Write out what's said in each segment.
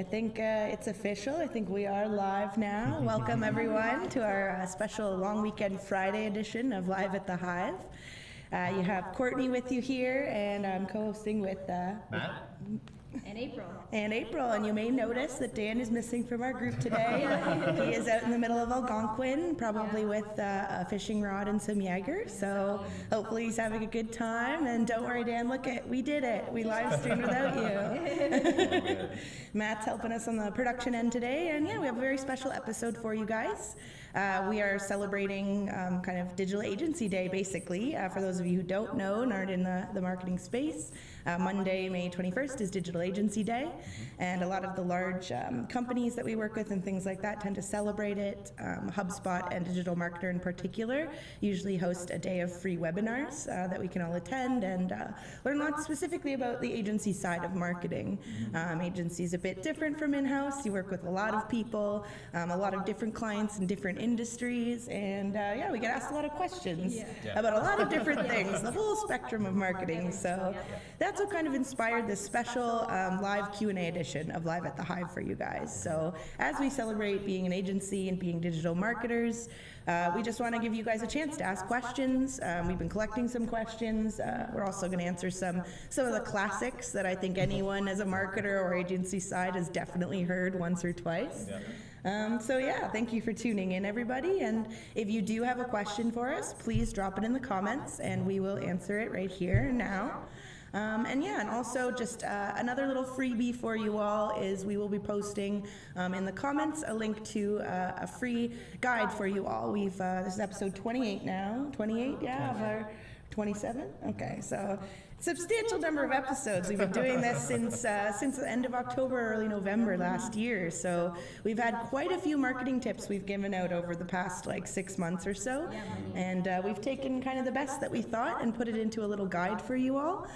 think it's official. I think we are live now. Welcome everyone to our special long weekend Friday edition of Live at the Hive. You have Courtney with you here, and I'm co-hosting with Matt. And April. And you may notice that Dan is missing from our group today. He is out in the middle of Algonquin, probably with a fishing rod and some Jaeger. So hopefully he's having a good time. And don't worry, Dan, we did it. We live streamed without you. Matt's helping us on the production end today. And yeah, we have a very special episode for you guys. We are celebrating kind of Digital Agency Day, basically. For those of you who don't know and aren't in the marketing space, Monday, May 21st is Digital Agency Day, and a lot of the large companies that we work with and things like that tend to celebrate it. HubSpot and Digital Marketer in particular usually host a day of free webinars that we can all attend and learn lots specifically about the agency side of marketing. Agency is a bit different from in-house. You work with a lot of people, a lot of different clients in different industries, and yeah, we get asked a lot of questions about a lot of different things, the whole spectrum of marketing. So that's what kind of inspired this special live Q&A edition of Live at the Hive for you guys. So as we celebrate being an agency and being digital marketers, we just want to give you guys a chance to ask questions. We've been collecting some questions. We're also going to answer some of the classics that I think anyone as a marketer or agency side has definitely heard once or twice. So yeah, thank you for tuning in, everybody. And if you do have a question for us, please drop it in the comments and we will answer it right here now. And also just another little freebie for you all is we will be posting in the comments a link to a free guide for you all. This is episode 28 now. 28, yeah, of our 27? Okay, so substantial number of episodes. We've been doing this since the end of October, early November last year. So we've had quite a few marketing tips we've given out over the past 6 months or so. And we've taken kind of the best that we thought and put it into a little guide for you all.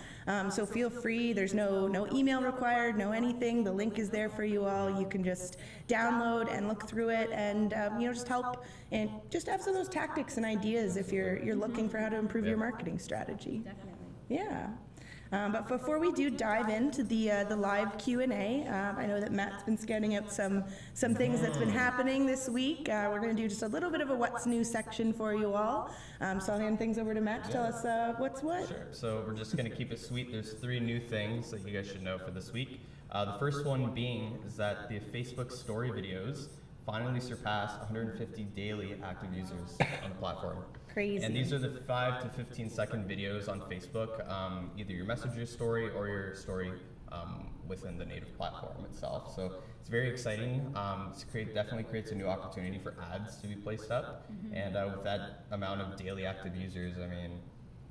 So feel free. There's no email required, no anything. The link is there for you all. You can just download and look through it and just help and just have some of those tactics and ideas if you're looking for how to improve your marketing strategy. Definitely. Yeah. But before we do dive into the live Q&A, I know that Matt's been scanning out some things that's been happening this week. We're going to do just a little bit of a what's new section for you all. So I'll hand things over to Matt to tell us what's what. Sure. So we're just going to keep it sweet. There's 3 new things that you guys should know for this week. The first one being is that the Facebook story videos finally surpassed 150 daily active users on the platform. Crazy. And these are the 5 to 15 second videos on Facebook, either your Messenger story or your story within the native platform itself. So it's very exciting. Definitely creates a new opportunity for ads to be placed up. And with that amount of daily active users, I mean,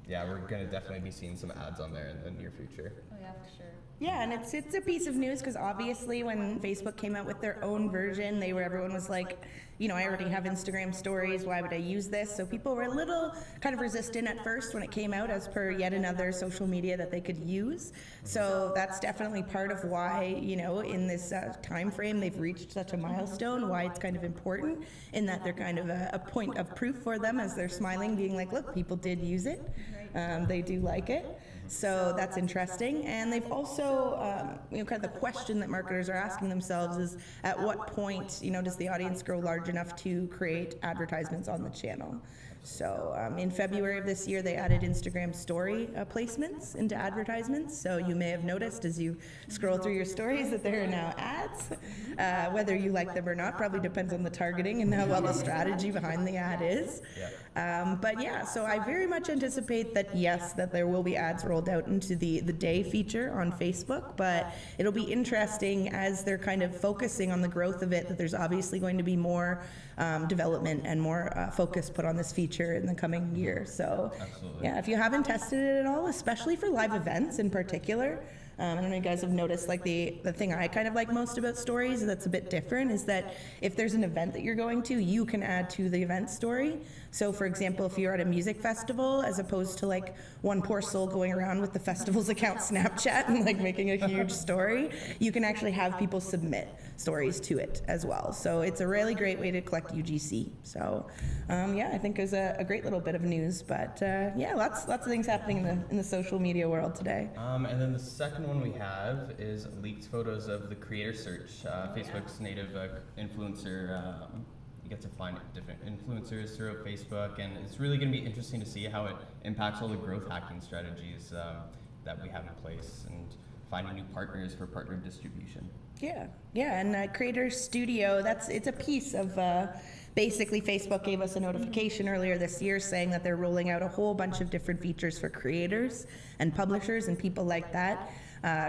yeah, we're going to definitely be seeing some ads on there in the near future. Oh yeah, for sure. Yeah, and it's a piece of news because obviously when Facebook came out with their own version, everyone was like, I already have Instagram stories, why would I use this? So people were a little kind of resistant at first when it came out as per yet another social media that they could use. So that's definitely part of why, in this time frame they've reached such a milestone, why it's kind of important in that they're kind of a point of proof for them as they're smiling, being like, look, people did use it. They do like it. So that's interesting. And they've also, kind of the question that marketers are asking themselves is, at what point, does the audience grow large enough to create advertisements on the channel? So in February of this year, they added Instagram story placements into advertisements. So you may have noticed as you scroll through your stories that there are now ads. Whether you like them or not probably depends on the targeting and how well the strategy behind the ad is. But yeah, so I very much anticipate that, yes, that there will be ads rolled out into the day feature on Facebook, but it'll be interesting as they're kind of focusing on the growth of it, that there's obviously going to be more development and more focus put on this feature in the coming year. So yeah, if you haven't tested it at all, especially for live events in particular, I don't know if you guys have noticed, the thing I kind of like most about stories that's a bit different is that if there's an event that you're going to, you can add to the event story. So for example, if you're at a music festival, as opposed to one poor soul going around with the festival's account Snapchat and making a huge story, you can actually have people submit. stories to it as well. So it's a really great way to collect UGC. So yeah, I think it was a great little bit of news, but yeah, lots of things happening in the social media world today. And then the second one we have is leaked photos of the creator search, Facebook's native influencer. You get to find different influencers through Facebook, and it's really going to be interesting to see how it impacts all the growth hacking strategies that we have in place and finding new partners for partner distribution. Yeah, and Creator Studio, it's a piece of basically Facebook gave us a notification earlier this year saying that they're rolling out a whole bunch of different features for creators and publishers and people like that.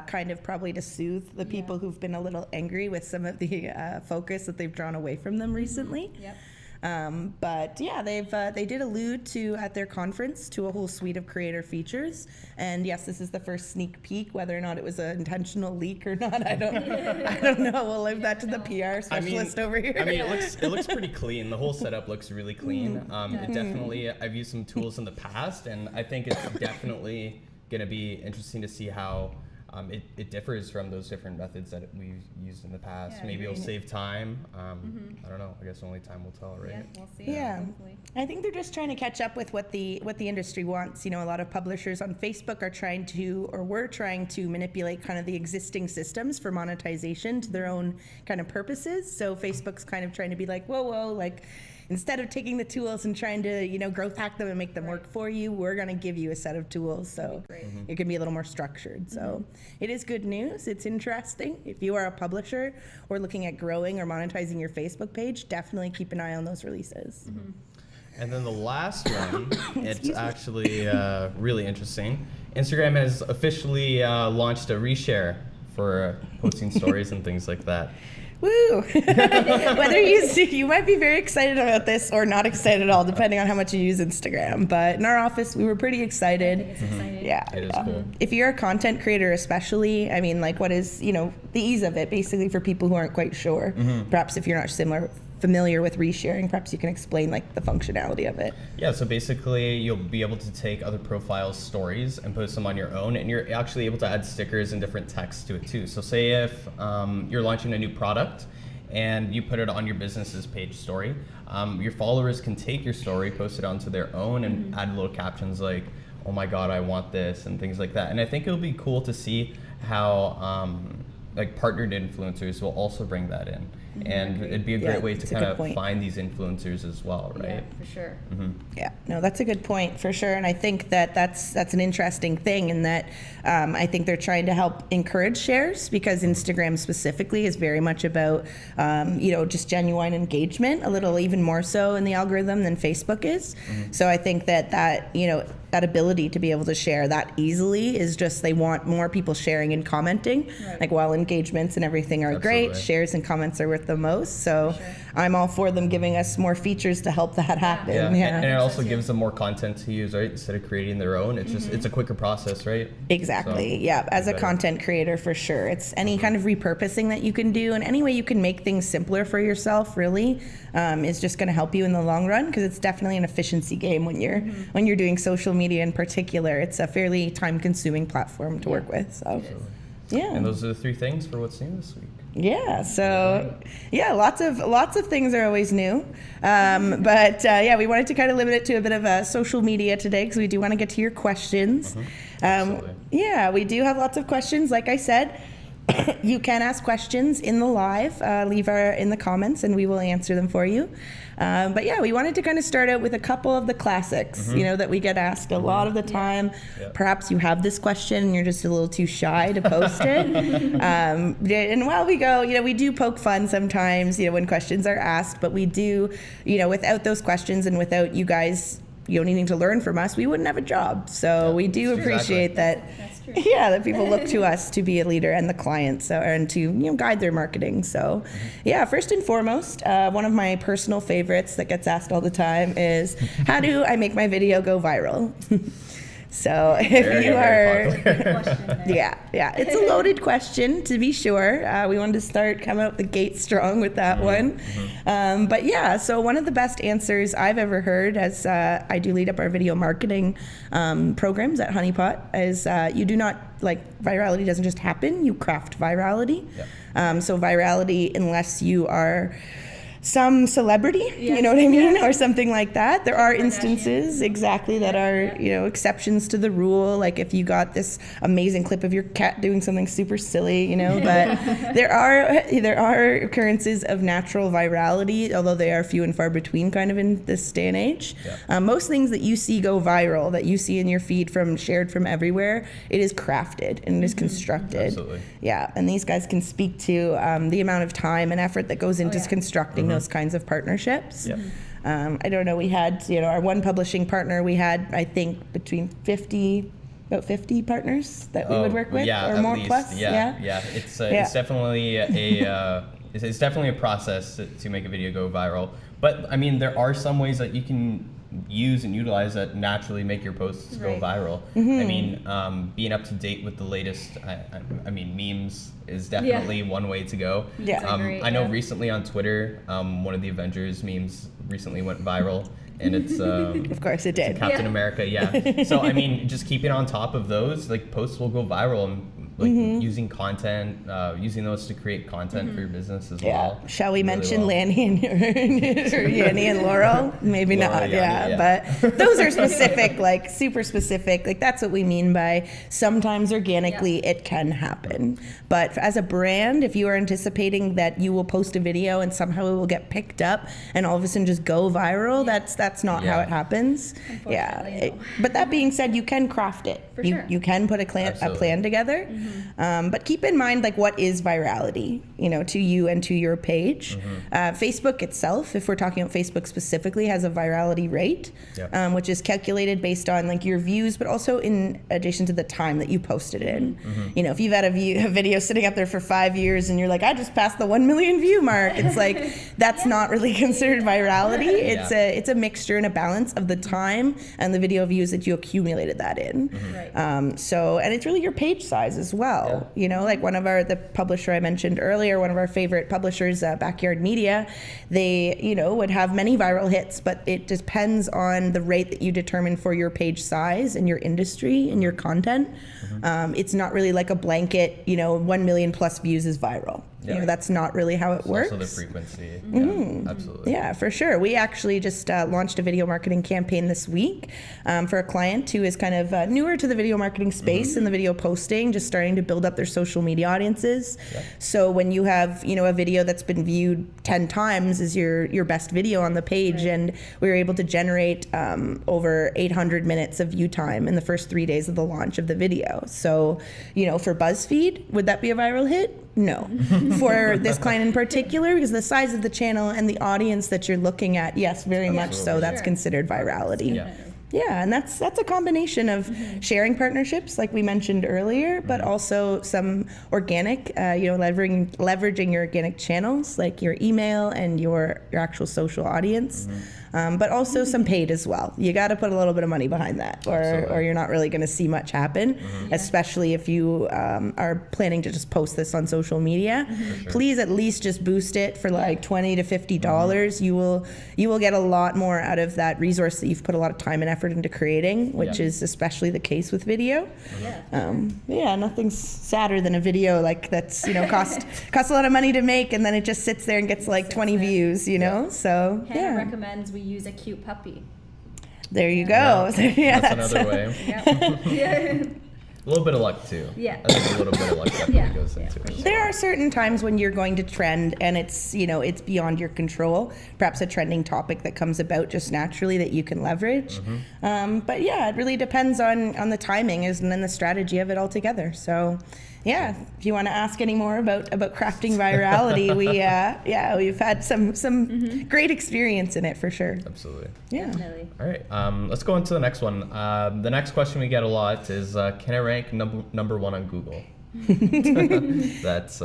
Kind of probably to soothe the people who've been a little angry with some of the focus that they've drawn away from them recently. Yep. But yeah, they did allude to at their conference to a whole suite of creator features. And yes, this is the first sneak peek. Whether or not it was an intentional leak or not, I don't know. We'll leave that to the PR specialist over here. I mean, it looks pretty clean. The whole setup looks really clean. It definitely, I've used some tools in the past, and I think it's definitely going to be interesting to see how it differs from those different methods that we've used in the past. Yeah, maybe it'll save time. I don't know. I guess only time will tell, right? Yeah, we'll see. Yeah, Hopefully. I think they're just trying to catch up with what the industry wants. You know, a lot of publishers on Facebook are trying to, or were trying to manipulate kind of the existing systems for monetization to their own kind of purposes. So Facebook's kind of trying to be like, whoa, like, instead of taking the tools and trying to, growth hack them and make them work for you, we're going to give you a set of tools so it can be a little more structured. So it is good news. It's interesting. If you are a publisher or looking at growing or monetizing your Facebook page, definitely keep an eye on those releases. And then the last one, it's actually really interesting. Instagram has officially launched a Reshare for posting stories and things like that. Woo! Whether you might be very excited about this or not excited at all, depending on how much you use Instagram. But in our office, we were pretty excited. It's exciting. Yeah, It is cool. If you're a content creator, especially, I mean, like, what is the ease of it? Basically, for people who aren't quite sure, perhaps if you're not familiar with resharing, perhaps you can explain like the functionality of it. Yeah, so basically you'll be able to take other profiles' stories and post them on your own, and you're actually able to add stickers and different text to it too. So say if you're launching a new product and you put it on your business's page story, your followers can take your story, post it onto their own, and add little captions like, oh my god, I want this, and things like that. And I think it'll be cool to see how like partnered influencers will also bring that in. And it'd be a great way to kind of find these influencers as well, right? Yeah, for sure. Yeah, no, that's a good point for sure. And I think that's an interesting thing in that I think they're trying to help encourage shares, because Instagram specifically is very much about, just genuine engagement, a little even more so in the algorithm than Facebook is. So I think that ability to be able to share that easily is just, they want more people sharing and commenting. Right. Like, while engagements and everything are great, shares and comments are worth the most. So I'm all for them giving us more features to help that happen. Yeah. And it also gives them more content to use, right? Instead of creating their own, it's just, it's a quicker process, right? Exactly. So, yeah. As a content creator, for sure. It's any kind of repurposing that you can do, and any way you can make things simpler for yourself, really, is just going to help you in the long run, because it's definitely an efficiency game when you're doing social media in particular. It's a fairly time-consuming platform to work with. So, yeah. And those are the 3 things for what's new this week. Yeah. So, yeah, lots of things are always new, but we wanted to kind of limit it to a bit of social media today, because we do want to get to your questions. Yeah, we do have lots of questions. Like I said, you can ask questions in the live, leave in the comments, and we will answer them for you. But yeah, we wanted to kind of start out with a couple of the classics, that we get asked a lot of the time. Yeah. Perhaps you have this question and you're just a little too shy to post it. And while we go, we do poke fun sometimes, when questions are asked, but we do, without those questions and without you guys, needing to learn from us, we wouldn't have a job. So we do appreciate that. That's true. Yeah, that people look to us to be a leader and the clients, and to guide their marketing. So, yeah, first and foremost, one of my personal favorites that gets asked all the time is, how do I make my video go viral? So if Very, you very are, popular. Question there. yeah, it's a loaded question to be sure. We wanted to start coming out the gate strong with that one. But yeah, so one of the best answers I've ever heard, as I do lead up our video marketing programs at Honeypot, is you do not, like, virality doesn't just happen, you craft virality. So virality, unless you are some celebrity, you know what I mean, or something like that. There are instances exactly that are, you know, exceptions to the rule. Like if you got this amazing clip of your cat doing something super silly, you know. But there are occurrences of natural virality, although they are few and far between, kind of in this day and age. Most things that you see go viral, that you see in your feed from shared from everywhere, it is crafted and it is constructed. Absolutely. Yeah, and these guys can speak to the amount of time and effort that goes into constructing those kinds of partnerships. I don't know, we had, you know, our one publishing partner, we had, I think, between about 50 partners that we would work with, or more plus. It's definitely it's definitely a process to make a video go viral. But I mean, there are some ways that you can use and utilize that naturally make your posts go viral. I mean, being up to date with the latest, I mean, memes is definitely one way to go. I know recently on Twitter, one of the Avengers memes recently went viral, and it's of course it did. Captain America, So I mean, just keeping on top of those, like, posts will go viral, and like using content, using those to create content for your business as well. Shall we mention Lanny and Yanni and Laurel? Maybe Laura, not, Yanni, but those are specific, like super specific. Like that's what we mean by sometimes organically it can happen. But as a brand, if you are anticipating that you will post a video and somehow it will get picked up and all of a sudden just go viral, that's not how it happens. But that being said, you can craft it. You can put a plan together. But keep in mind, like, what is virality, you know, to you and to your page. Facebook itself, if we're talking about Facebook specifically, has a virality rate, which is calculated based on like your views, but also in addition to the time that you posted it in. You know, if you've had a video sitting up there for 5 years and you're like, I just passed the 1 million view mark, it's like, that's not really considered virality. It's a mixture and a balance of the time and the video views that you accumulated that in. And it's really your page size as well. You know, like the publisher I mentioned earlier, one of our favorite publishers, Backyard Media, they, you know, would have many viral hits, but it depends on the rate that you determine for your page size and your industry and your content. It's not really like a blanket, you know, 1 million plus views is viral. You know, that's not really how it works. Also the frequency. Absolutely. Yeah, for sure. We actually just launched a video marketing campaign this week for a client who is kind of newer to the video marketing space and the video posting, just starting to build up their social media audiences. So when you have, you know, a video that's been viewed 10 times is your best video on the page, and we were able to generate over 800 minutes of view time in the first 3 days of the launch of the video. So, you know, for BuzzFeed, would that be a viral hit? No. For this client in particular, because the size of the channel and the audience that you're looking at, yes, very much so, that's considered virality. Yeah, and that's a combination of sharing partnerships, like we mentioned earlier, but also some organic, you know, leveraging your organic channels, like your email and your actual social audience. But also some paid as well. You got to put a little bit of money behind that, or you're not really going to see much happen, especially if you are planning to just post this on social media. Please at least just boost it for like $20 to $50. You will get a lot more out of that resource that you've put a lot of time and effort into creating, which is especially the case with video. Nothing's sadder than a video like that's, you know, cost a lot of money to make, and then it just sits there and gets like 20 views, you know. So Hannah recommends we use a cute puppy. There you go. That's another way. A little bit of luck too. I think a little bit of luck definitely goes into it. There are certain times when you're going to trend and it's, you know, it's beyond your control. Perhaps a trending topic that comes about just naturally that you can leverage. But yeah, it really depends on the timing and then the strategy of it altogether. So yeah, if you want to ask any more about crafting virality, we've had some great experience in it for sure. Absolutely. Yeah. Definitely. All right, let's go on to the next one. The next question we get a lot is, can I rank number one on Google? That's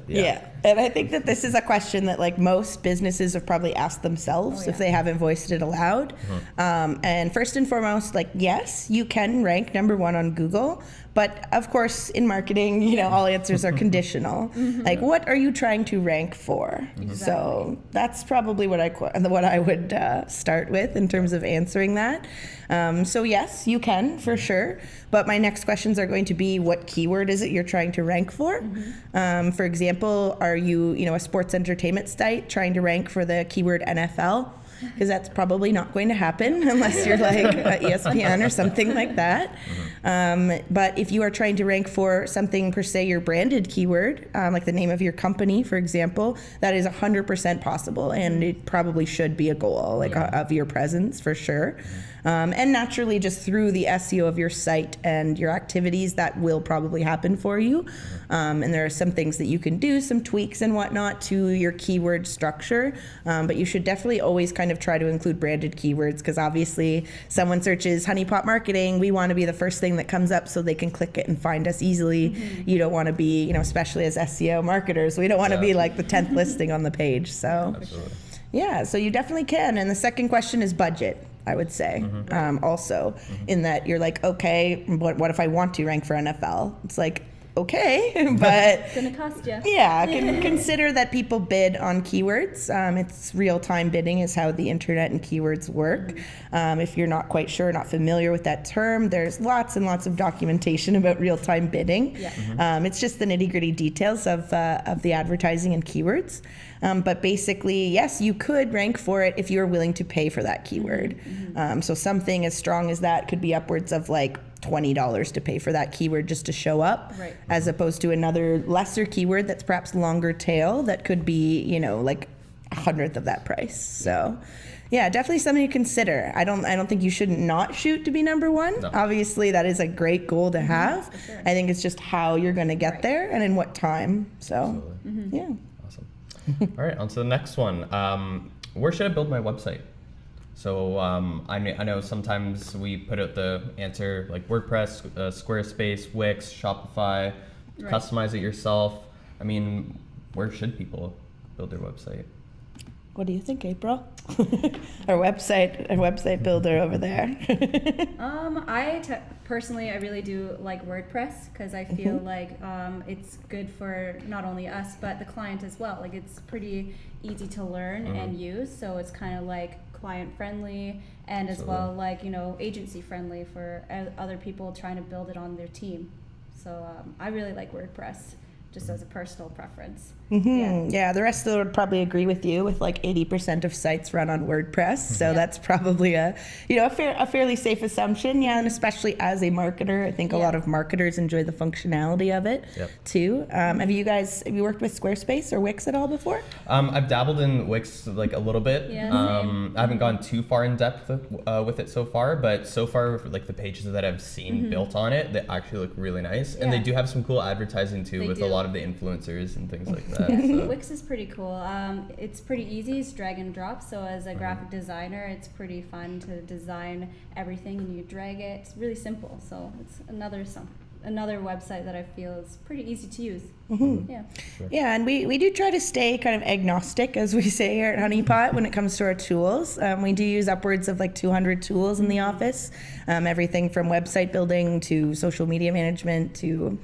Yeah. And I think that this is a question that like most businesses have probably asked themselves if they haven't voiced it aloud. And first and foremost, like, yes, you can rank #1 on Google, but of course in marketing, you know, all answers are conditional. Like, what are you trying to rank for? So that's probably what I would start with in terms of answering that. So yes, you can for sure. But my next questions are going to be, what keyword is it you're trying to rank for? For example, are you a sports entertainment site trying to rank for the keyword NFL? Because that's probably not going to happen unless you're like ESPN or something like that. But if you are trying to rank for something per se, your branded keyword, like the name of your company, for example, that is 100% possible, and it probably should be a goal like of your presence for sure. And naturally, just through the SEO of your site and your activities, that will probably happen for you. And there are some things that you can do, some tweaks and whatnot to your keyword structure. But you should definitely always kind of try to include branded keywords, because obviously someone searches honeypot marketing, we want to be the first thing that comes up so they can click it and find us easily. You don't want to be, especially as SEO marketers, we don't want to be like the 10th listing on the page. So yeah, so you definitely can. And the second question is budget, I would say. Also, in that you're like, okay, what if I want to rank for NFL? It's like, okay, but It's gonna cost you. yeah, consider that people bid on keywords. It's real-time bidding is how the internet and keywords work. If you're not quite sure, not familiar with that term, there's lots and lots of documentation about real-time bidding. It's just the nitty-gritty details of the advertising and keywords. But basically, yes, you could rank for it if you're willing to pay for that keyword. So something as strong as that could be upwards of like $20 to pay for that keyword just to show up, as opposed to another lesser keyword that's perhaps longer tail that could be, like 1/100th of that price. So yeah, definitely something to consider. I don't think you should not shoot to be #1. No. Obviously, that is a great goal to have. Sure. I think it's just how you're going to get there and in what time. So yeah. Awesome. All right, on to the next one. Where should I build my website? So I know sometimes we put out the answer like WordPress, Squarespace, Wix, Shopify, customize it yourself. I mean, where should people build their website? What do you think, April? Our website builder over there. Personally, I really do like WordPress, because I feel like it's good for not only us but the client as well. Like, it's pretty easy to learn and use, so it's kind of like client friendly, and as well like agency friendly for other people trying to build it on their team. So I really like WordPress, just as a personal preference. Yeah, the rest of them would probably agree with you, with like 80% of sites run on WordPress. So that's probably a fairly safe assumption. Yeah, and especially as a marketer, I think a lot of marketers enjoy the functionality of it too. Have you worked with Squarespace or Wix at all before? I've dabbled in Wix like a little bit. I haven't gone too far in depth with it so far, but so far like the pages that I've seen built on it, they actually look really nice, and they do have some cool advertising too with a lot of the influencers and things like that. So. Wix is pretty cool. It's pretty easy. It's drag and drop. So as a graphic designer, it's pretty fun to design everything, and you drag it. It's really simple. So it's another website that I feel is pretty easy to use. Yeah, and we do try to stay kind of agnostic, as we say here at Honeypot, when it comes to our tools. We do use upwards of like 200 tools in the office, everything from website building to social media management to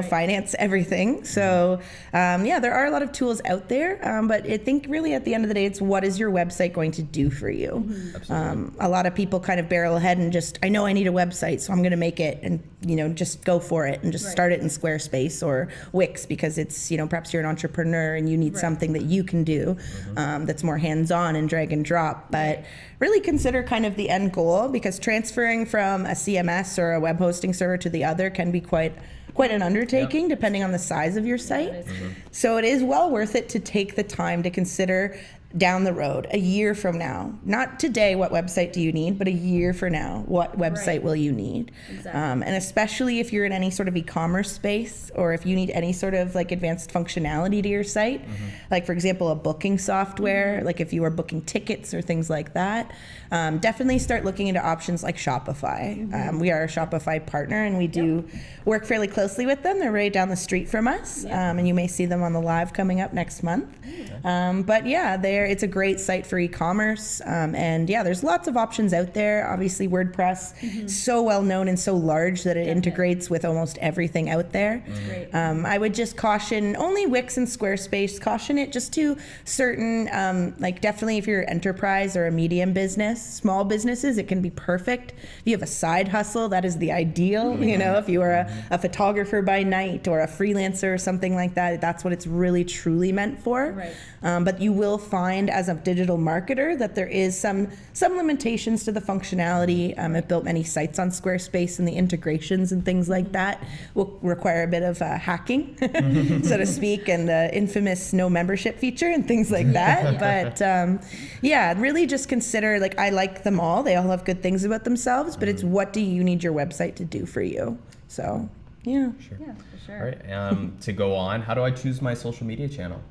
finance, everything. So there are a lot of tools out there, but I think really at the end of the day, it's what is your website going to do for you? A lot of people kind of barrel ahead and just, I know I need a website, so I'm going to make it, and just go for it and just start it in Squarespace or Wix, because it's perhaps you're an entrepreneur and you need something that you can do that's more hands-on and drag and drop. But really consider kind of the end goal, because transferring from a CMS or a web hosting server to the other can be quite an undertaking depending on the size of your site. So it is well worth it to take the time to consider down the road, a year from now, not today, what website do you need, but a year from now, what website will you need? Exactly. And especially if you're in any sort of e-commerce space, or if you need any sort of like advanced functionality to your site, like for example, a booking software, like if you are booking tickets or things like that, definitely start looking into options like Shopify. We are a Shopify partner, and we do work fairly closely with them. They're right down the street from us, and you may see them on the live coming up next month. But yeah, it's a great site for e-commerce, and yeah, there's lots of options out there. Obviously, WordPress, so well known and so large that it integrates with almost everything out there. Great. I would just caution only Wix and Squarespace. Caution it just to certain, like definitely if you're an enterprise or a medium business, small businesses, it can be perfect. If you have a side hustle, that is the ideal. You know, if you are a photographer by night or a freelancer or something like that, that's what it's really truly meant for. Right. But you will find as a digital marketer that there is some limitations to the functionality. I've built many sites on Squarespace, and the integrations and things like that will require a bit of hacking, so to speak, and the infamous no membership feature and things like that. But yeah, really just consider, like, I like them all. They all have good things about themselves, but it's what do you need your website to do for you? So, yeah. Sure. Yeah, for sure. All right. To go on, how do I choose my social media channel?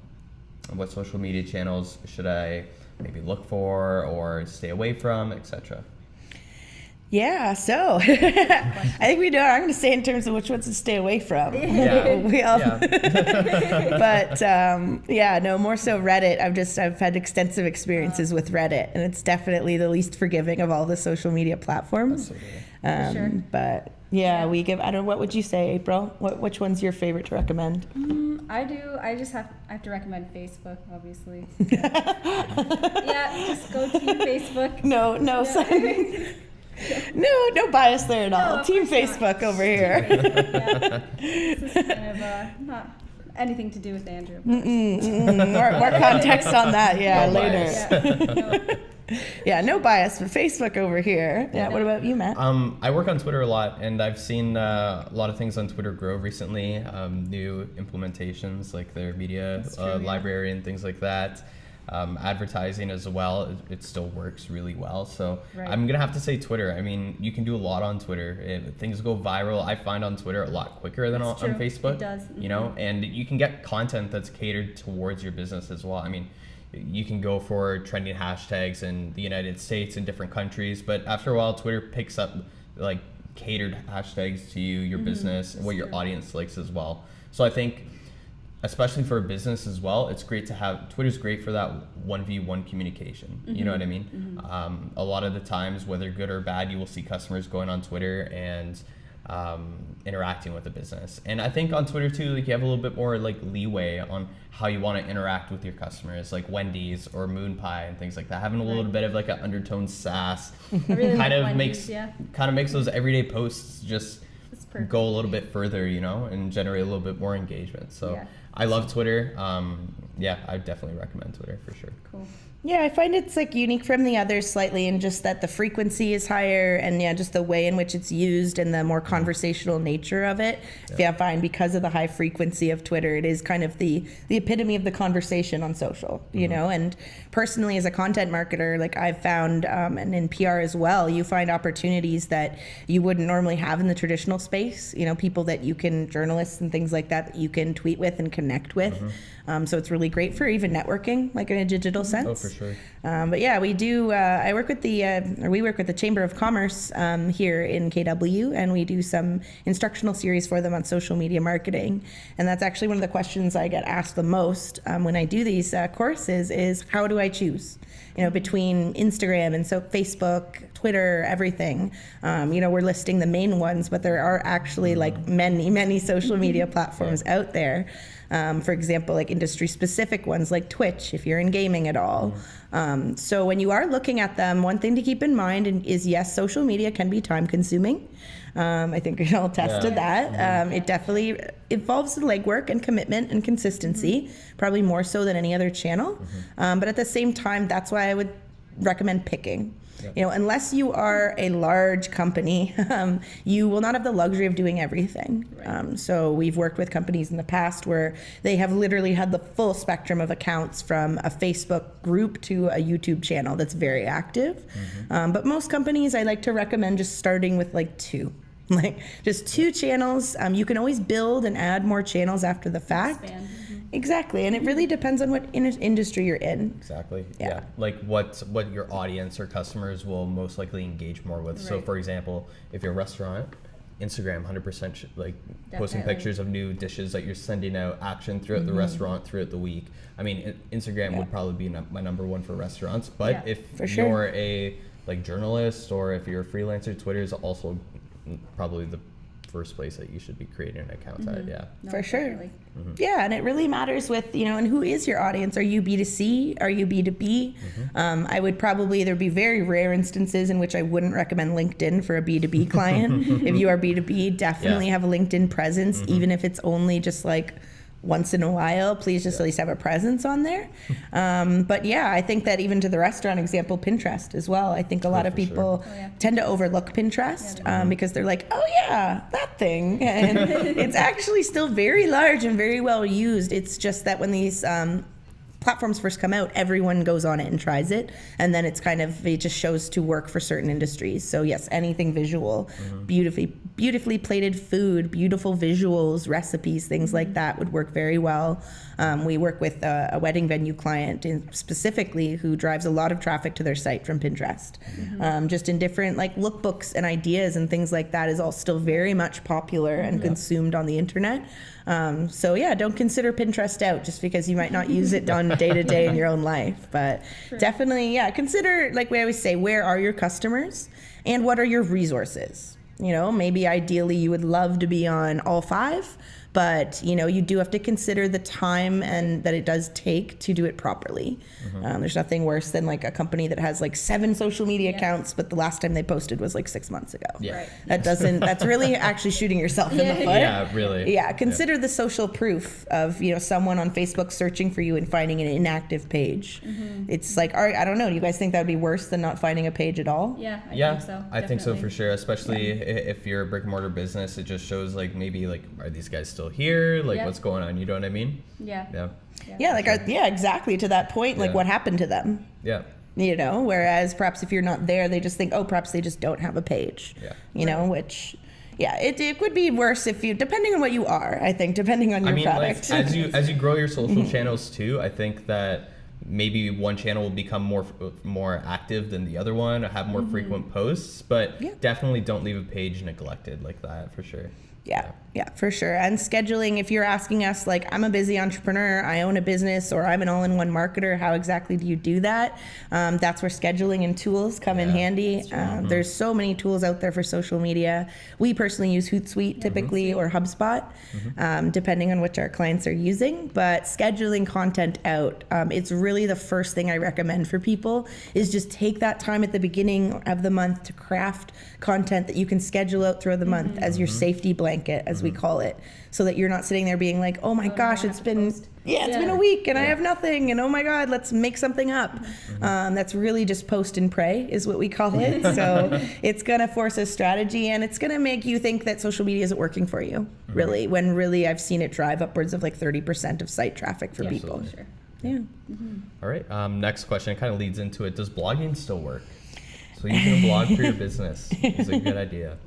What social media channels should I maybe look for or stay away from, etc.? Yeah, so I think we know. I'm going to say in terms of which ones to stay away from. Yeah. We all, Yeah. but yeah, no, more so Reddit. I've had extensive experiences with Reddit, and it's definitely the least forgiving of all the social media platforms. Sure. But yeah, we give. I don't know. What would you say, April? Which one's your favorite to recommend? I have to recommend Facebook, obviously. Yeah, just go Team Facebook. No, Yeah. Simon. No bias there at all. No, of Team course not. Facebook over here. Yeah. This is kind of not anything to do with Andrew. More context on that, No later. bias. Yeah, no bias, but Facebook over here. Yeah, what about you, Matt? I work on Twitter a lot, and I've seen a lot of things on Twitter grow recently. New implementations like their media library and things like that. Advertising as well, it still works really well. So Right. I'm gonna have to say Twitter. I mean, you can do a lot on Twitter. Things go viral, I find, on Twitter a lot quicker than on True. Facebook. It does. You know, and you can get content that's catered towards your business as well. I mean, you can go for trending hashtags in the United States and different countries, but after a while, Twitter picks up like catered hashtags to you, your business, and what your audience likes as well. So I think, especially for a business as well, it's great to have, Twitter's great for that 1v1 communication. You know what I mean? A lot of the times, whether good or bad, you will see customers going on Twitter and interacting with the business. And I think on Twitter too, like, you have a little bit more like leeway on how you want to interact with your customers, like Wendy's or Moon Pie and things like that. Having a little bit of like an undertone sass I really kind like of Wendy's, makes those everyday posts just It's perfect. go a little bit further, you know, and generate a little bit more engagement. So Yeah. I love Twitter. Yeah, I definitely recommend Twitter for sure. Cool. Yeah, I find it's like unique from the others slightly in just that the frequency is higher, and yeah, just the way in which it's used and the more conversational nature of it. Yeah, I find because of the high frequency of Twitter, it is kind of the epitome of the conversation on social, you know. And personally, as a content marketer, like I've found, and in PR as well, you find opportunities that you wouldn't normally have in the traditional space. You know, people that you can, journalists and things like that you can tweet with and connect with. So it's really great for even networking, like in a digital sense. Oh, for sure. But yeah, we do. I work with we work with the Chamber of Commerce here in KW, and we do some instructional series for them on social media marketing. And that's actually one of the questions I get asked the most when I do these courses is how do I choose? You know, between Instagram and so Facebook, Twitter, everything. You know, we're listing the main ones, but there are actually like many social media platforms out there. For example, like industry specific ones like Twitch, if you're in gaming at all. So when you are looking at them, one thing to keep in mind is yes, social media can be time consuming. I think we all attest to that. It definitely involves the legwork and commitment and consistency, probably more so than any other channel. But at the same time, that's why I would recommend picking. Yep. You know, unless you are a large company, you will not have the luxury of doing everything. Right. So we've worked with companies in the past where they have literally had the full spectrum of accounts, from a Facebook group to a YouTube channel that's very active. But most companies, I like to recommend just starting with like 2. Like just 2 channels. You can always build and add more channels after the fact. Expand. Exactly, and it really depends on what industry you're in. Exactly. Yeah. Yeah. Like what your audience or customers will most likely engage more with. So, Right. for example, if you're a restaurant, Instagram 100% like posting Definitely. pictures of new dishes that you're sending out, action throughout the restaurant throughout the week. I mean, Instagram Yeah. would probably be my number 1 for restaurants. But Yeah. if For sure. you're a like journalist or if you're a freelancer, Twitter is also probably the first place that you should be creating an account at. Yeah. No, For sure. definitely. Yeah, and it really matters with, you know, and who is your audience? Are you B2C? Are you B2B? I would probably, there'd be very rare instances in which I wouldn't recommend LinkedIn for a B2B client. If you are B2B, definitely Yeah. have a LinkedIn presence, even if it's only just like once in a while. Please just at least have a presence on there. But yeah, I think that even to the restaurant example, Pinterest as well. I think a lot of for sure. people Oh, yeah. tend to overlook Pinterest because they're like, oh yeah, that thing. And it's actually still very large and very well used. It's just that when these platforms first come out, everyone goes on it and tries it. And then it's kind of, it just shows to work for certain industries. So yes, anything visual, beautifully plated food, beautiful visuals, recipes, things like that would work very well. We work with a wedding venue client specifically who drives a lot of traffic to their site from Pinterest. Just in different like lookbooks and ideas and things like that is all still very much popular and consumed on the internet. So yeah, don't consider Pinterest out just because you might not use it on day to day in your own life. But definitely, yeah, consider, like we always say, where are your customers and what are your resources? You know, maybe ideally you would love to be on all 5, but you know, you do have to consider the time and that it does take to do it properly. There's nothing worse than like a company that has like 7 social media accounts, but the last time they posted was like 6 months ago. Yeah. Right. That's really actually shooting yourself in the foot. Yeah, really. Yeah, consider the social proof of, you know, someone on Facebook searching for you and finding an inactive page. It's like, I don't know, do you guys think that would be worse than not finding a page at all? Yeah, I Yeah, think so. I think so for definitely. sure. Especially if you're a brick and mortar business, it just shows like maybe like, are these guys still here? Like, Yeah. what's going on? You know what I mean? Yeah. Yeah. Yeah, like, yeah, exactly, to that point, like Yeah. what happened to them? Yeah. You know, whereas perhaps if you're not there, they just think, oh, perhaps they just don't have a page. Yeah. You know, which, yeah, it could be worse if you, depending on what you are, I think, depending on your I mean, product. like as you grow your social channels too, I think that maybe one channel will become more active than the other one, or have more frequent posts, but Yeah. definitely don't leave a page neglected like that for sure. Yeah, for sure. And scheduling, if you're asking us, like, I'm a busy entrepreneur, I own a business, or I'm an all-in-one marketer, how exactly do you do that? That's where scheduling and tools come in Yeah, handy. There's so many tools out there for social media. We personally use Hootsuite typically, or HubSpot, depending on which our clients are using. But scheduling content out, it's really the first thing I recommend for people, is just take that time at the beginning of the month to craft content that you can schedule out throughout the month as your safety blanket, as we call it, so that you're not sitting there being like, oh my gosh, I it's have to been post. it's been a Yeah. week and I have nothing, and oh my god, let's make something up. That's really just post and pray is what we call it. So it's gonna force a strategy, and it's gonna make you think that social media isn't working for you, really, when really I've seen it drive upwards of like 30% of site traffic for Yeah, people. Sure. Yeah. All right. Next question, it kind of leads into it. Does blogging still work? So using a blog for your business is a good idea.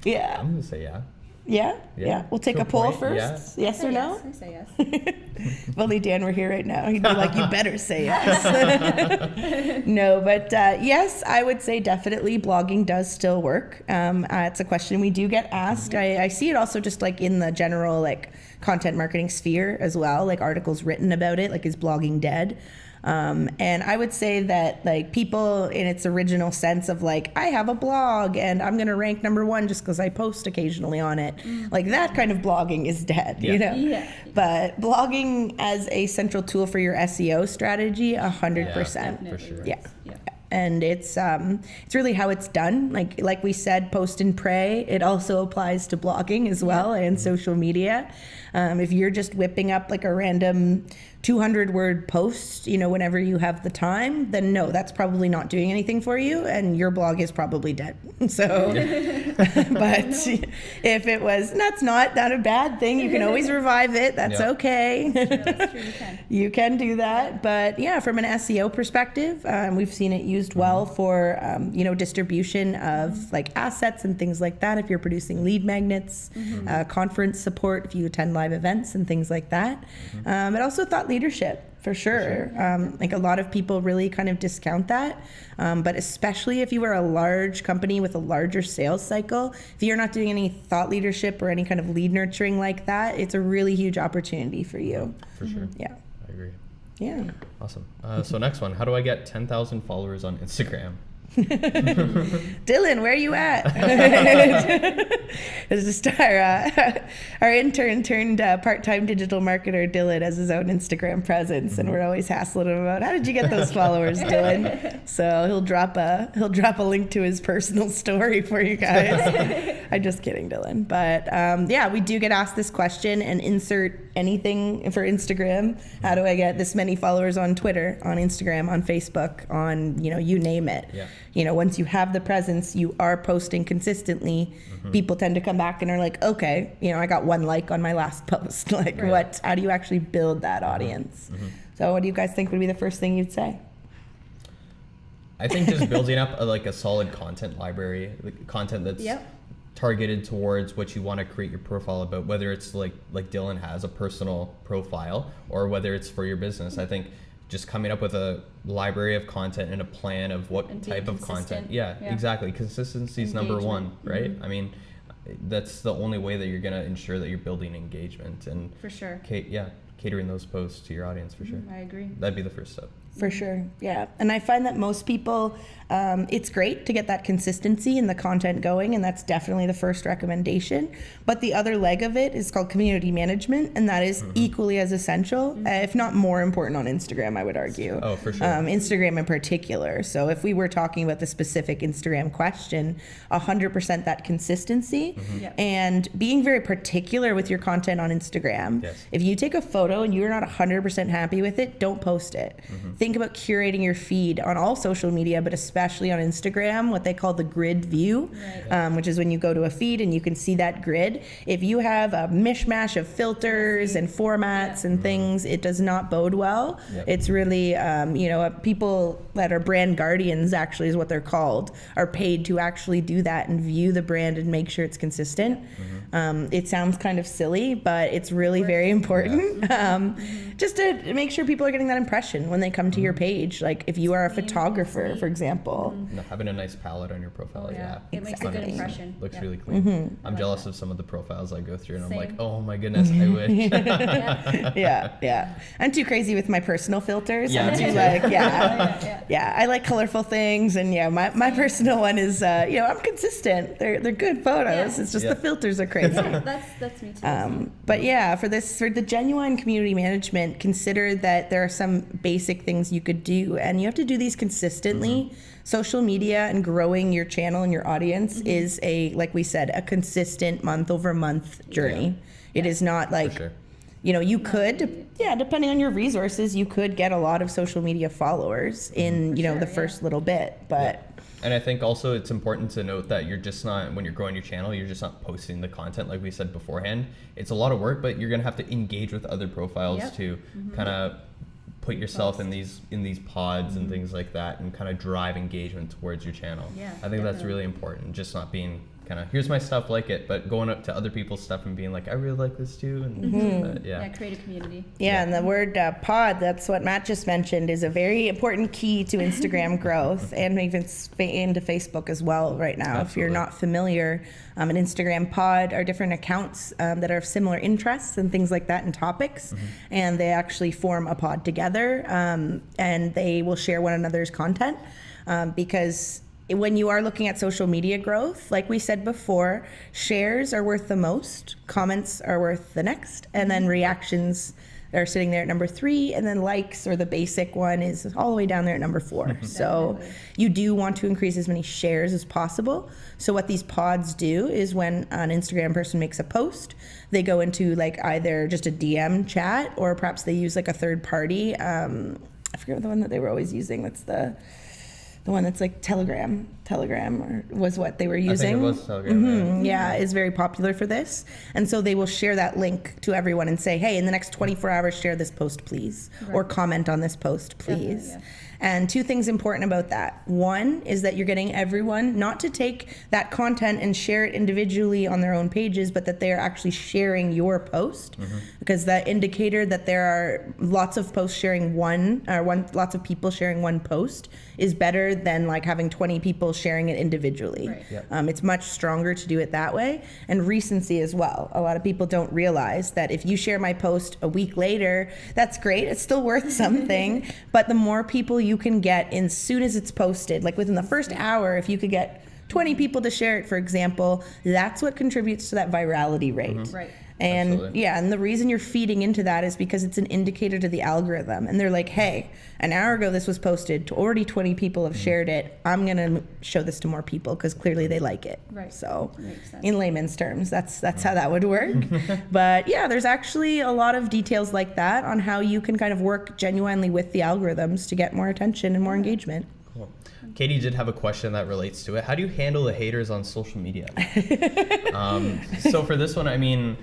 Yeah. I'm gonna say yeah. Yeah. Yeah. Yeah. We'll take To a a poll point, first. yeah. Yes or no? I say yes. If only Dan were here right now, he'd be like, you better say yes. No, but yes, I would say definitely blogging does still work. It's a question we do get asked. I see it also just like in the general like content marketing sphere as well, like articles written about it, like is blogging dead? And I would say that like people in its original sense of like, I have a blog and I'm going to rank #1 just because I post occasionally on it. Like that kind of blogging is dead, you know? Yeah. But blogging as a central tool for your SEO strategy, 100%. Definitely sure. works. Yeah. Yeah. And it's really how it's done. Like we said, post and pray. It also applies to blogging as well and social media. If you're just whipping up like a random 200-word post, whenever you have the time, then no, that's probably not doing anything for you, and your blog is probably dead. So, but if it was, that's not a bad thing. You can always revive it. That's okay. That's true, you can. You can do that. But yeah, from an SEO perspective, we've seen it used well for, distribution of like assets and things like that. If you're producing lead magnets, conference support, if you attend live events and things like that. It also thought leadership. For sure. Like a lot of people really kind of discount that. But especially if you are a large company with a larger sales cycle, if you're not doing any thought leadership or any kind of lead nurturing like that, it's a really huge opportunity for you. For sure. Yeah. I agree. Yeah. Awesome. So next one, how do I get 10,000 followers on Instagram? Dylan, where are you at? It's just our intern turned part-time digital marketer Dylan as his own Instagram presence, and we're always hassling him about how did you get those followers, Dylan? So he'll drop a link to his personal story for you guys. I'm just kidding, Dylan. But yeah, we do get asked this question and insert anything for Instagram. How do I get this many followers on Twitter, on Instagram, on Facebook, on you name it? Yeah. Once you have the presence, you are posting consistently, people tend to come back and are like, okay, I got 1 like on my last post. Like how do you actually build that audience? So what do you guys think would be the first thing you'd say? I think just building up a solid content library, content that's targeted towards what you want to create your profile about, whether it's like Dylan has a personal profile or whether it's for your business. I think just coming up with a library of content and a plan of what type of content. Yeah, exactly. Consistency is number one, right? I mean, that's the only way that you're going to ensure that you're building engagement and for sure. Catering those posts to your audience for sure. I agree. That'd be the first step. For sure, yeah. And I find that most people, it's great to get that consistency in the content going, and that's definitely the first recommendation. But the other leg of it is called community management, and that is equally as essential, if not more important on Instagram, I would argue. Oh, for sure. Instagram in particular. So if we were talking about the specific Instagram question, 100% that consistency and being very particular with your content on Instagram. Yes. If you take a photo and you're not 100% happy with it, don't post it. Think about curating your feed on all social media, but especially on Instagram, what they call the grid view, which is when you go to a feed and you can see that grid. If you have a mishmash of filters and formats and things, it does not bode well. It's really, people that are brand guardians, actually is what they're called, are paid to actually do that and view the brand and make sure it's consistent. It sounds kind of silly, but it's really very important. Just to make sure people are getting that impression when they come to your page. Like if you are a photographer, for example. Having a nice palette on your profile, It makes a good impression. Looks really clean. I'm jealous of some of the profiles I go through and I'm like, oh my goodness, I wish. Yeah. I'm too crazy with my personal filters. Yeah, I'm too I like colorful things, and my personal one is I'm consistent. They're good photos. It's just the filters are crazy. That's me too. But yeah, for the genuine community management, consider that there are some basic things you could do, and you have to do these consistently. Social media and growing your channel and your audience is like we said, a consistent month-over-month journey. It is not like, you could, depending on your resources, you could get a lot of social media followers in, the first little bit, but. And I think also it's important to note that you're just not, when you're growing your channel, you're just not posting the content like we said beforehand. It's a lot of work, but you're going to have to engage with other profiles to kind of put yourself in these pods and things like that, and kind of drive engagement towards your channel. I think that's really important, just not being kind of, here's my stuff, like it, but going up to other people's stuff and being like, I really like this too, and things like that. Create a community. And the word pod, that's what Matt just mentioned, is a very important key to Instagram growth, and even into Facebook as well right now. If you're not familiar, an Instagram pod are different accounts that are of similar interests and things like that, and topics, and they actually form a pod together, and they will share one another's content, because when you are looking at social media growth, like we said before, shares are worth the most, comments are worth the next, and then reactions are sitting there at number 3, and then likes, or the basic one, is all the way down there at number 4. So you do want to increase as many shares as possible. So what these pods do is when an Instagram person makes a post, they go into like either just a DM chat, or perhaps they use like a third party. I forget the one that they were always using. That's the one that's like Telegram or was what they were using. I think it was Telegram. Yeah, is very popular for this. And so they will share that link to everyone and say, hey, in the next 24 hours, share this post, please. Or comment on this post, please. Definitely, And 2 things important about that. One is that you're getting everyone not to take that content and share it individually on their own pages, but that they are actually sharing your post. Because the indicator that there are lots of posts sharing lots of people sharing one post is better than like having 20 people sharing it individually. Right. It's much stronger to do it that way. And recency as well. A lot of people don't realize that if you share my post a week later, that's great. It's still worth something. But the more people you can get as soon as it's posted, like within the first hour, if you could get 20 people to share it, for example, that's what contributes to that virality rate. Right. And Absolutely. yeah, and the reason you're feeding into that is because it's an indicator to the algorithm. And they're like, hey, an hour ago this was posted, already 20 people have shared it. I'm going to show this to more people because clearly they like it. Right. So Makes sense. in layman's terms, that's how that would work. But yeah, there's actually a lot of details like that on how you can kind of work genuinely with the algorithms to get more attention and more engagement. Cool. Katie did have a question that relates to it. How do you handle the haters on social media? So for this one, I mean,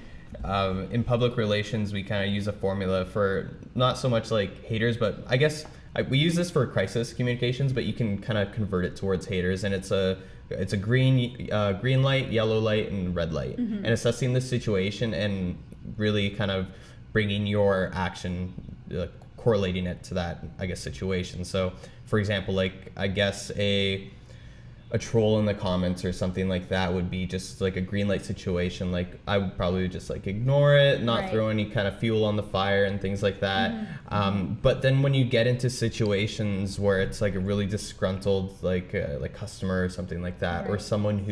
in public relations, we kind of use a formula for not so much like haters, but I guess we use this for crisis communications, but you can kind of convert it towards haters, and it's a green light, yellow light, and red light, and assessing the situation and really kind of bringing your action, correlating it to that, I guess, situation. So, for example, like I guess a troll in the comments or something like that would be just like a green light situation. Like I would probably just like ignore it, not Right. throw any kind of fuel on the fire and things like that. But then when you get into situations where it's like a really disgruntled like customer or something like that, or Right. someone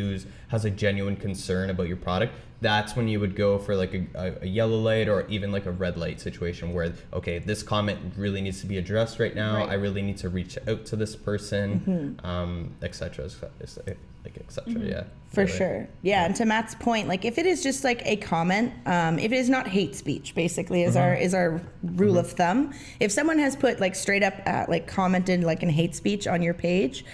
has a genuine concern about your product, that's when you would go for like a yellow light or even like a red light situation where, okay, this comment really needs to be addressed right now. Right. I really need to reach out to this person, et cetera, yeah. For really. sure. Yeah. And to Matt's point, like if it is just like a comment, if it is not hate speech, basically is our rule of thumb. If someone has put like straight up like commented like in hate speech on your page,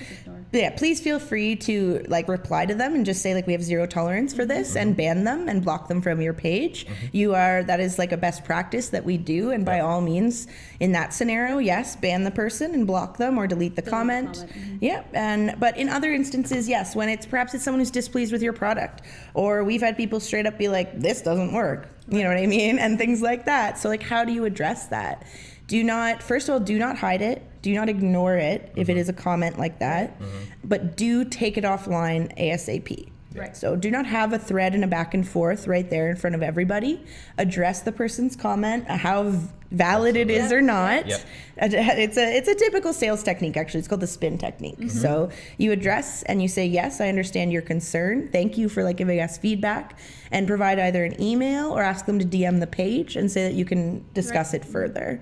yeah, please feel free to like reply to them and just say like we have 0 tolerance for this and ban them and block them from your page. That is like a best practice that we do, and by all means in that scenario, yes, ban the person and block them or delete the comment. Yeah, but in other instances, yes, when perhaps it's someone who's displeased with your product, or we've had people straight up be like, this doesn't work, you know what I mean, and things like that. So like, how do you address that? First of all, do not hide it. Do not ignore it if it is a comment like that, but do take it offline ASAP. Right. So do not have a thread and a back and forth right there in front of everybody. Address the person's comment, how valid it is or not. Yep. It's a typical sales technique, actually. It's called the spin technique. So you address and you say, yes, I understand your concern. Thank you for like giving us feedback, and provide either an email or ask them to DM the page and say that you can discuss it further.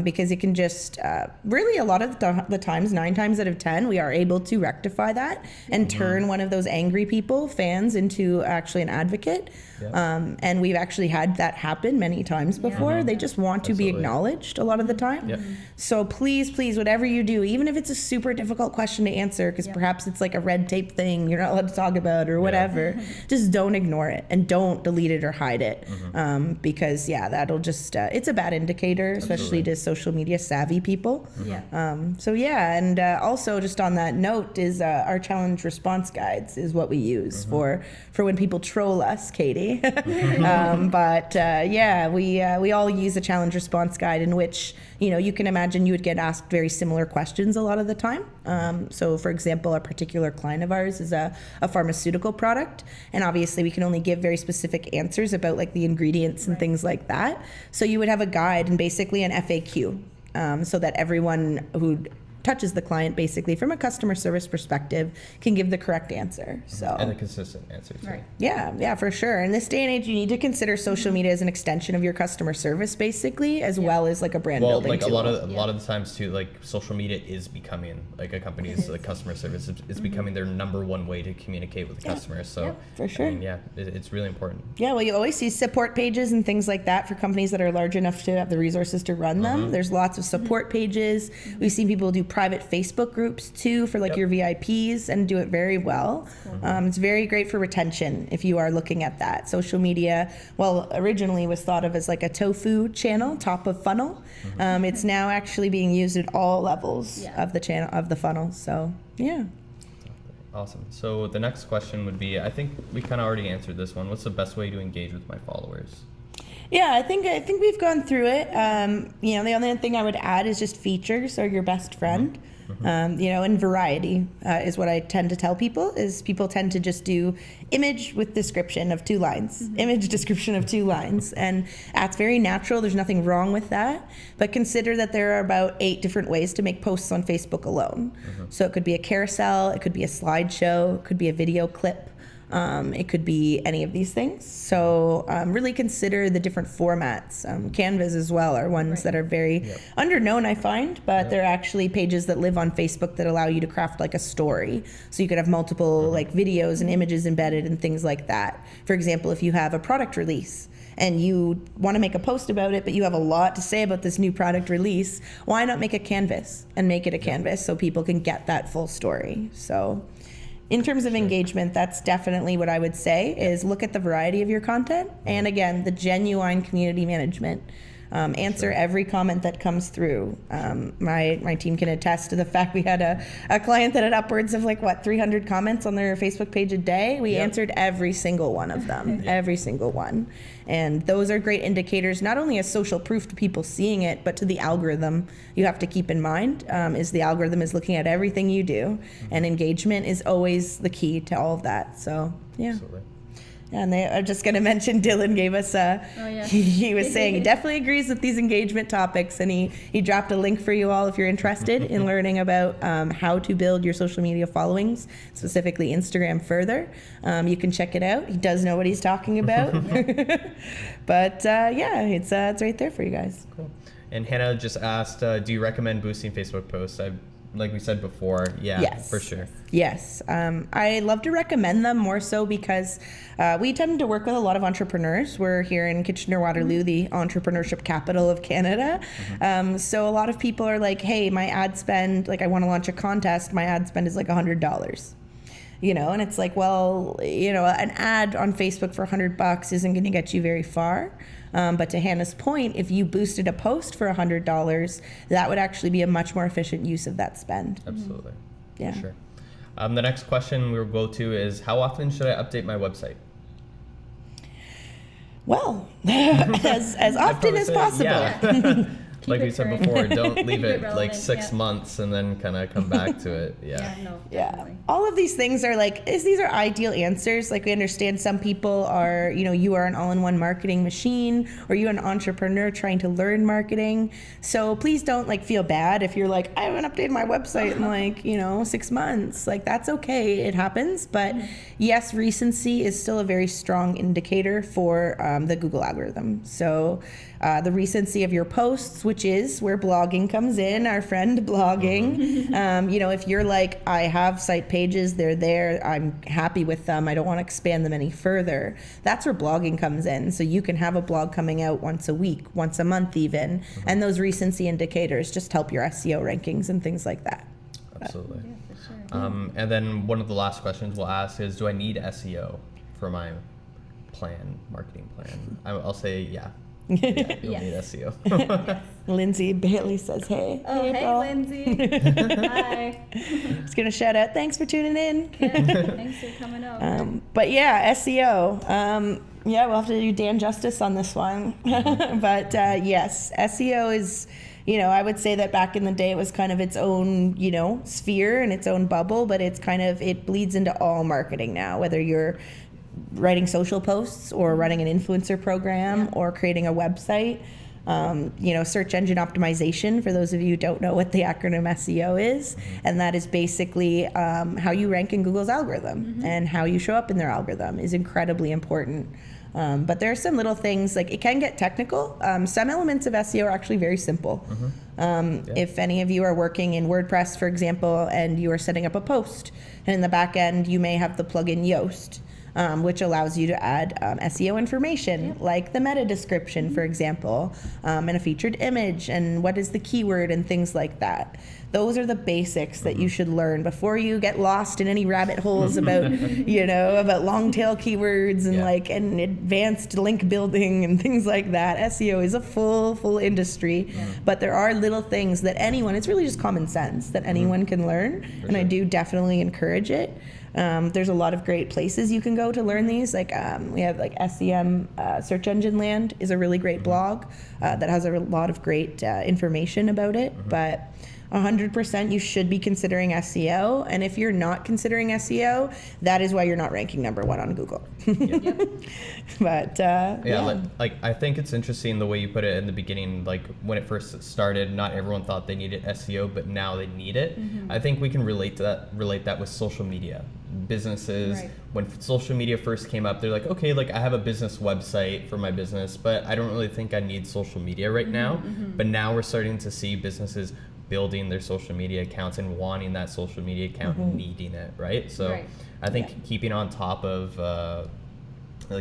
Because it can just really a lot of the times, 9 times out of 10, we are able to rectify that and turn one of those angry fans into actually an advocate. And we've actually had that happen many times before. They just want to be acknowledged a lot of the time. So please, whatever you do, even if it's a super difficult question to answer, because perhaps it's like a red tape thing you're not allowed to talk about or whatever, just don't ignore it and don't delete it or hide it. Because that'll just, it's a bad indicator, especially to social media savvy people. And also just on that note is our challenge response guides is what we use for when people troll us, Katie. We all use a challenge response guide in which, you can imagine you would get asked very similar questions a lot of the time. So for example, a particular client of ours is a pharmaceutical product, and obviously we can only give very specific answers about like the ingredients and things like that. So you would have a guide and basically an FAQ, so that everyone who touches the client basically from a customer service perspective can give the correct answer. So And a consistent answer too. Right. yeah, for sure. In this day and age, you need to consider social media as an extension of your customer service, basically, as well as like a brand Well, building like tool. a lot of the times too, like social media is becoming like a company's like customer service. It's becoming their number one way to communicate with the customers. So for sure. I mean, yeah, it's really important. Yeah, well, you always see support pages and things like that for companies that are large enough to have the resources to run them. There's lots of support pages. We've seen people do private Facebook groups too for like your VIPs and do it very well. It's very great for retention if you are looking at that. Social media, well, originally was thought of as like a tofu channel, top of funnel. It's now actually being used at all levels of the channel, of the funnel. So, yeah. Awesome. So the next question would be, I think we kind of already answered this one. What's the best way to engage with my followers? Yeah, I think we've gone through it. You know, the only thing I would add is just features are your best friend. You know, and variety is what I tend to tell people. Is people tend to just do image with description of 2 lines, image description of 2 lines, and that's very natural. There's nothing wrong with that. But consider that there are about 8 different ways to make posts on Facebook alone. So it could be a carousel, it could be a slideshow, it could be a video clip. It could be any of these things. So really consider the different formats. Canvas as well are ones that are very underknown, I find, but they're actually pages that live on Facebook that allow you to craft like a story. So you could have multiple like videos and images embedded and things like that. For example, if you have a product release and you want to make a post about it, but you have a lot to say about this new product release, why not make a canvas and make it a canvas so people can get that full story? So in terms of engagement, that's definitely what I would say is look at the variety of your content. And again, the genuine community management. Answer every comment that comes through. My team can attest to the fact we had a client that had upwards of 300 comments on their Facebook page a day. We answered every single one of them, every single one. And those are great indicators, not only as social proof to people seeing it, but to the algorithm. You have to keep in mind is the algorithm is looking at everything you do, and engagement is always the key to all of that. So yeah. Absolutely. And they are just going to mention Dylan gave us he was saying he definitely agrees with these engagement topics, and he dropped a link for you all if you're interested in learning about how to build your social media followings, specifically Instagram further. You can check it out. He does know what he's talking about. But yeah, it's right there for you guys. Cool. And Hannah just asked, do you recommend boosting Facebook posts? Like we said before, Yes. for sure. Yes. I love to recommend them more so because we tend to work with a lot of entrepreneurs. We're here in Kitchener-Waterloo, the entrepreneurship capital of Canada. So a lot of people are like, hey, my ad spend, I want to launch a contest, my ad spend is $100. You know, and it's like, well, you know, an ad on Facebook for $100 isn't going to get you very far. But to Hannah's point, if you boosted a post for $100, that would actually be a much more efficient use of that spend. Absolutely. Yeah. For sure. The next question we will go to is, how often should I update my website? Well, as often as possible. Yeah. Like we it said current. before, don't leave Keep it it like relevant, 6 months and then kind of come back to it. Yeah. No, Yeah. definitely. All of these things are these are ideal answers. We understand some people are, you are an all-in-one marketing machine, or you're an entrepreneur trying to learn marketing. So please don't feel bad if you're I haven't updated my website in 6 months. That's okay. It happens. But yes, recency is still a very strong indicator for the Google algorithm. So the recency of your posts, which is where blogging comes in, our friend blogging. If you're I have site pages, they're there, I'm happy with them, I don't want to expand them any further, that's where blogging comes in. So you can have a blog coming out once a week, once a month even, and those recency indicators just help your SEO rankings and things like that. Absolutely. Yeah, for sure. And then one of the last questions we'll ask is, do I need SEO for my marketing plan? I'll say yeah. Yeah, you'll Yes. need SEO. Lindsay Bailey says, hey. Oh, hey, girl. Lindsay. Hi. Just gonna shout out, thanks for tuning in. Yeah, thanks for coming out. But yeah, SEO. Yeah, we'll have to do Dan justice on this one. But yes, SEO is, I would say that back in the day it was kind of its own, sphere and its own bubble, but it bleeds into all marketing now, whether you're writing social posts or running an influencer program or creating a website. search engine optimization, for those of you who don't know what the acronym SEO is. And that is basically how you rank in Google's algorithm, and how you show up in their algorithm is incredibly important. But there are some little things, like it can get technical. Some elements of SEO are actually very simple. If any of you are working in WordPress, for example, and you are setting up a post, and in the back end you may have the plugin Yoast, which allows you to add SEO information, like the meta description, for example, and a featured image, and what is the keyword, and things like that. Those are the basics that you should learn before you get lost in any rabbit holes about, about long tail keywords and and advanced link building and things like that. SEO is a full industry, but there are little things that it's really just common sense that anyone can learn, and I do definitely encourage it. There's a lot of great places you can go to learn these. Like we have SEM, Search Engine Land is a really great blog that has a lot of great information about it. But 100% you should be considering SEO, and if you're not considering SEO, that is why you're not ranking #1 on Google. But I think it's interesting the way you put it in the beginning. Like when it first started, not everyone thought they needed SEO, but now they need it. I think we can relate that with social media. Businesses, when social media first came up, they're like, okay, like I have a business website for my business, but I don't really think I need social media right now. But now we're starting to see businesses building their social media accounts and wanting that social media account, needing it, right? So I think keeping on top of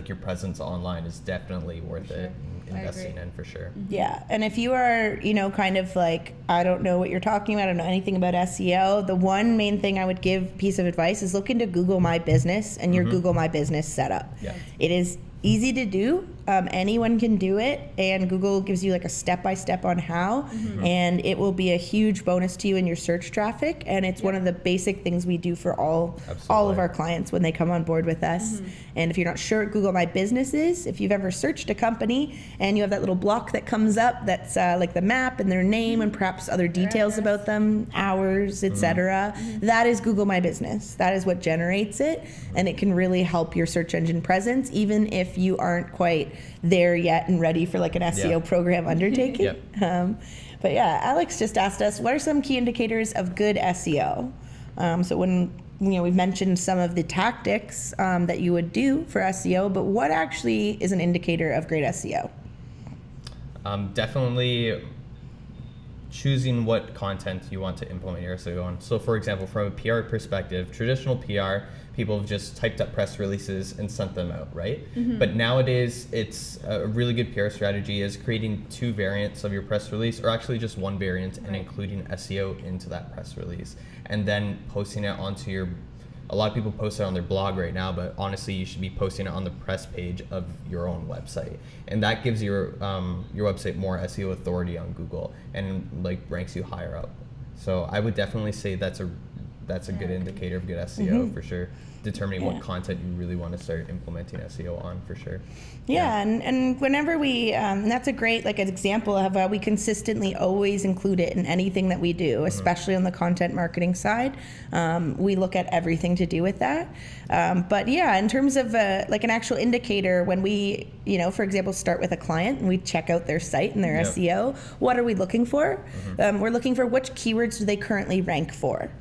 your presence online is definitely worth it. Investing in, for sure. Yeah, and if you are, kind of like, I don't know what you're talking about, I don't know anything about SEO, the one main thing I would give piece of advice is look into Google My Business and your Google My Business setup. It is easy to do. Anyone can do it, and Google gives you like a step-by-step on how, and it will be a huge bonus to you in your search traffic, and it's one of the basic things we do for all of our clients when they come on board with us. And if you're not sure what Google My Business is, if you've ever searched a company and you have that little block that comes up that's like the map and their name and perhaps other details about them, hours, etc., that is Google My Business. That is what generates it, and it can really help your search engine presence, even if you aren't quite there yet and ready for like an SEO program undertaking. But yeah, Alex just asked us, what are some key indicators of good SEO? So when we've mentioned some of the tactics that you would do for SEO, but what actually is an indicator of great SEO? Definitely choosing what content you want to implement your SEO on. So for example, from a PR perspective, traditional PR, people have just typed up press releases and sent them out, right? But nowadays, it's a really good PR strategy is creating 2 variants of your press release, or actually just 1 variant, and including SEO into that press release, and then posting it onto a lot of people post it on their blog right now, but honestly, you should be posting it on the press page of your own website, and that gives your website more SEO authority on Google and like ranks you higher up. So I would definitely say that's a good indicator of good SEO for sure. Determining what content you really want to start implementing SEO on, for sure. And whenever we, that's a great an example of how we consistently always include it in anything that we do, especially on the content marketing side. We look at everything to do with that. But in terms of an actual indicator, when we, for example, start with a client and we check out their site and their SEO, what are we looking for? We're looking for which keywords do they currently rank for.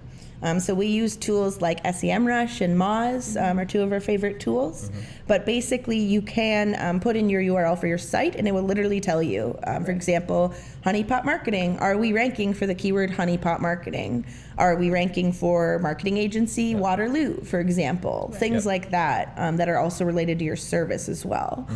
So we use tools like SEMrush and Moz are 2 of our favorite tools. But basically, you can put in your URL for your site, and it will literally tell you, for example, honeypot marketing. Are we ranking for the keyword honeypot marketing? Are we ranking for marketing agency Waterloo, for example? Things like that that are also related to your service as well.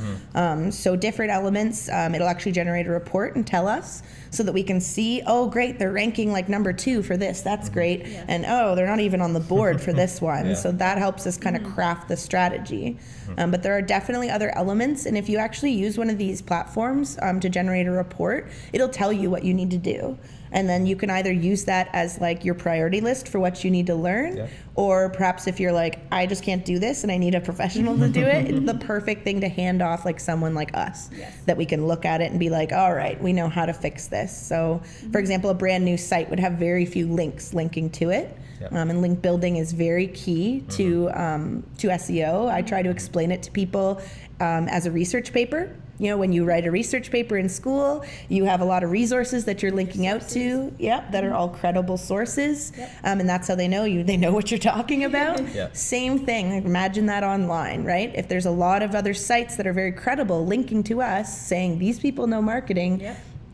So different elements, it'll actually generate a report and tell us, so that we can see, oh, great, they're ranking like #2 for this. That's great. And oh, they're not even on the board for this one. So that helps us kind of craft the strategy. But there are definitely other elements. And if you actually use one of these platforms to generate a report, it'll tell you what you need to do. And then you can either use that as like your priority list for what you need to learn, or perhaps if you're like, I just can't do this and I need a professional to do it, it's the perfect thing to hand off like someone like us that we can look at it and be like, all right, we know how to fix this. So for example, a brand new site would have very few links linking to it. And link building is very key to SEO. I try to explain it to people as a research paper. when you write a research paper in school, you have a lot of resources that you're linking out to, that are all credible sources, and that's how they know you. They know what you're talking about. Same thing, like imagine that online, right? If there's a lot of other sites that are very credible linking to us saying these people know marketing,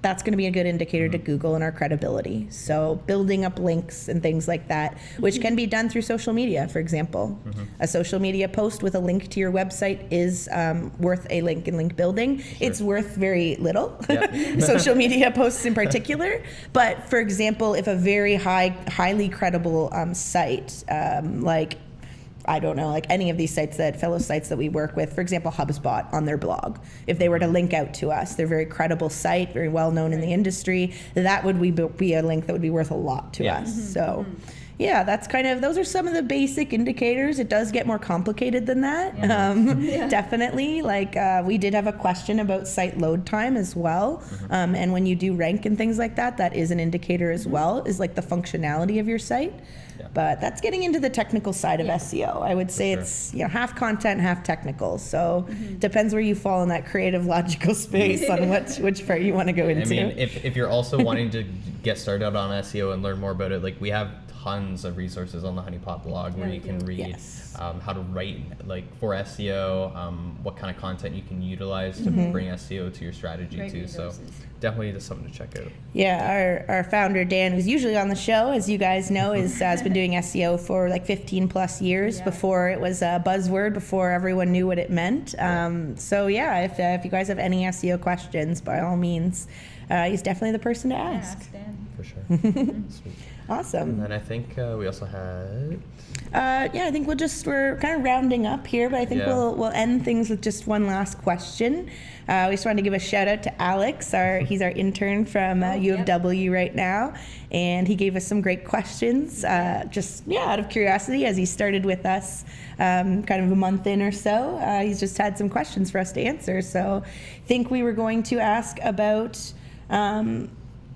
that's going to be a good indicator to Google and our credibility. So building up links and things like that, which can be done through social media, for example. A social media post with a link to your website is worth a link in link building. It's worth very little, social media posts in particular. But for example, if a very highly credible site, like I don't know, like any of these sites fellow sites that we work with, for example, HubSpot on their blog, if they were to link out to us, they're a very credible site, very well known in the industry, that would be a link that would be worth a lot to us. So that's those are some of the basic indicators. It does get more complicated than that. Definitely. Like we did have a question about site load time as well. And when you do rank and things like that, that is an indicator as well, is like the functionality of your site. But that's getting into the technical side of SEO. I would say it's half content, half technical. So depends where you fall in that creative, logical space on which part you want to go into. I mean, if you're also wanting to get started on SEO and learn more about it, like we have tons of resources on the Honeypot blog where you can read how to write for SEO, what kind of content you can utilize to bring SEO to your strategy too. So definitely just something to check out. Yeah, our founder Dan, who's usually on the show, as you guys know, has been doing SEO for like 15 plus years before it was a buzzword, before everyone knew what it meant. So if you guys have any SEO questions, by all means, he's definitely the person to ask. Ask Dan. For sure. Sweet. Awesome. And then I think we also had. I think we're kind of rounding up here, but I think we'll end things with just one last question. We just wanted to give a shout out to Alex. He's our intern from U of W right now, and he gave us some great questions. Just out of curiosity, as he started with us, kind of a month in or so, he's just had some questions for us to answer. So, I think we were going to ask about.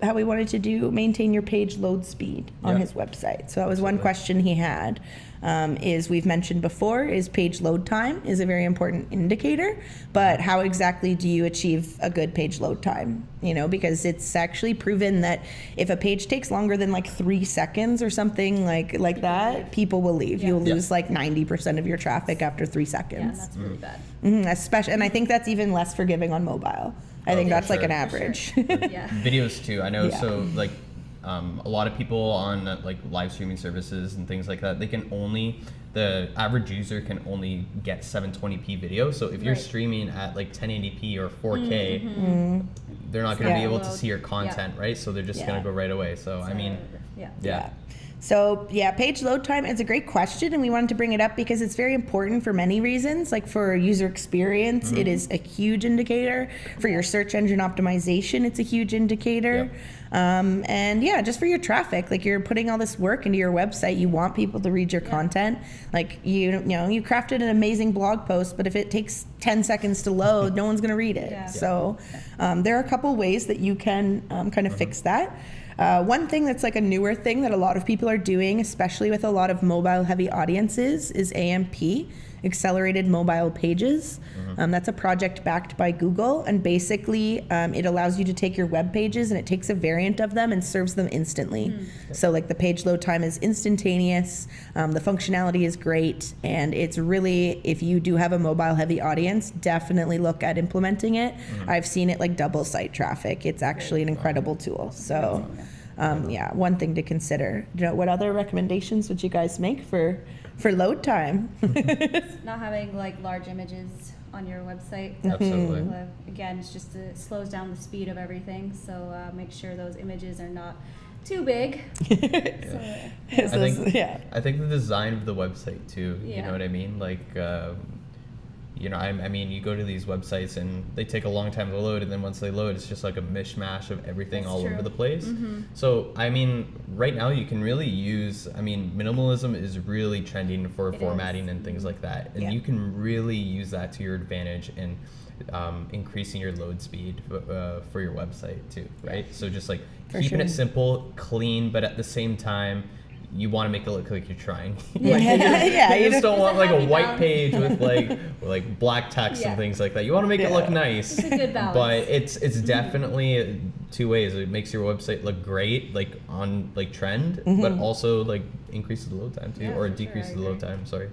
How we wanted to maintain your page load speed on his website. So that was one question he had. Is we've mentioned before, is page load time is a very important indicator, but how exactly do you achieve a good page load time? Because it's actually proven that if a page takes longer than like 3 seconds or something like that, people will leave. You'll lose like 90% of your traffic after 3 seconds. Yeah, that's really bad. Especially, and I think that's even less forgiving on mobile. I think that's like an average. Videos too. I know. So like a lot of people on like live streaming services and things like that, the average user can only get 720p video. So if you're streaming at like 1080p or 4K, they're not going to be able to see your content, right? So they're just going to go right away. So I mean, So page load time is a great question, and we wanted to bring it up because it's very important for many reasons. Like for user experience, it is a huge indicator. For your search engine optimization, it's a huge indicator. And just for your traffic, like you're putting all this work into your website, you want people to read your content. Like you crafted an amazing blog post, but if it takes 10 seconds to load, no one's going to read it. So there are a couple ways that you can kind of fix that. One thing that's like a newer thing that a lot of people are doing, especially with a lot of mobile heavy audiences, is AMP, Accelerated Mobile Pages. That's a project backed by Google, and basically it allows you to take your web pages and it takes a variant of them and serves them instantly. So like the page load time is instantaneous, the functionality is great, and it's really, if you do have a mobile heavy audience, definitely look at implementing it. I've seen it like double site traffic. It's actually an incredible tool. So one thing to consider. What other recommendations would you guys make for load time? Not having like large images on your website. Absolutely. Again, it slows down the speed of everything. So make sure those images are not too big. I think the design of the website too. You know what I mean? Like. I mean, you go to these websites and they take a long time to load, and then once they load, it's just like a mishmash of everything over the place. So, I mean, right now you can really use, minimalism is really trending for formatting and things like that. And you can really use that to your advantage in increasing your load speed for your website too, right? So just like keeping it simple, clean, but at the same time, you want to make it look like you're trying. Yeah. Yeah, You you just know- don't want like a Happy white balance. page with like black text Yeah. and things like that. You want to make it look Yeah. nice. It's a good balance. But it's definitely two ways. It makes your website look great, like on like trend, but also like increases the load time too, Yeah, or for sure, decreases I the load agree. time. Sorry.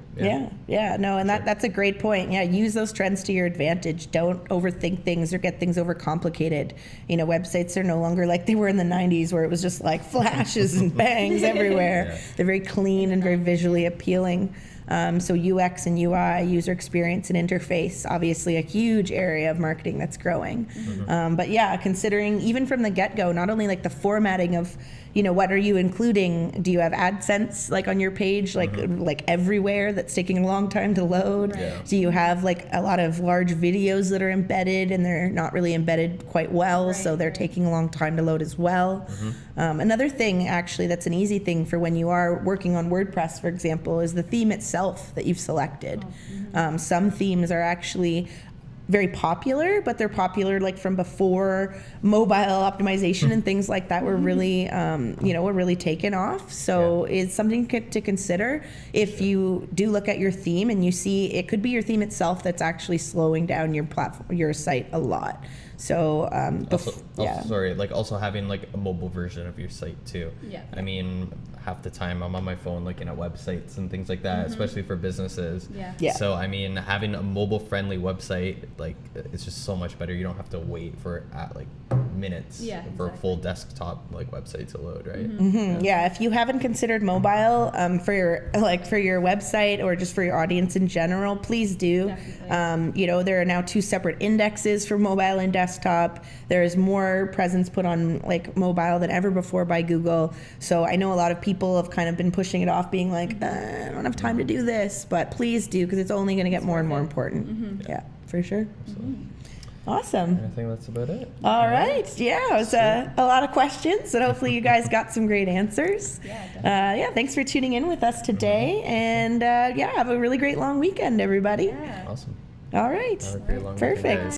Yeah, no, and that's a great point. Yeah, use those trends to your advantage. Don't overthink things or get things overcomplicated. You know, websites are no longer like they were in the 90s where it was just like flashes and bangs everywhere. Yeah. They're very clean and very visually appealing. So UX and UI, user experience and interface, obviously a huge area of marketing that's growing. But yeah, considering even from the get-go, not only like the formatting of, you know, what are you including? Do you have AdSense like on your page, like everywhere that's taking a long time to load? Right. Yeah. Do you have like a lot of large videos that are embedded and they're not really embedded quite well, so Right, they're right. taking a long time to load as well? Another thing, actually, that's an easy thing for when you are working on WordPress, for example, is the theme itself that you've selected. Some themes are actually very popular, but they're popular like from before mobile optimization and things like that were really, were really taken off. So it's something to consider if you do look at your theme and you see it could be your theme itself that's actually slowing down your platform, your site a lot. So, Also having like a mobile version of your site too. Yeah. I mean, half the time I'm on my phone looking at websites and things like that, especially for businesses. Yeah. Yeah. So I mean, having a mobile friendly website, like it's just so much better. You don't have to wait for like minutes Yeah, for a exactly. full desktop like website to load, right? Yeah, if you haven't considered mobile for your website or just for your audience in general, please do. Definitely. There are now 2 separate indexes for mobile and desktop. There is more presence put on like mobile than ever before by Google. So I know a lot of people have kind of been pushing it off, being like, I don't have time to do this, but please do because it's only going to get more and more important. Yeah, for sure. Awesome. I think that's about it. All right. Yeah, it was a lot of questions, and hopefully you guys got some great answers. Yeah, definitely. Thanks for tuning in with us today, and have a really great long weekend, everybody. Yeah. Awesome. All right. Have a great long weekend, Perfect. guys.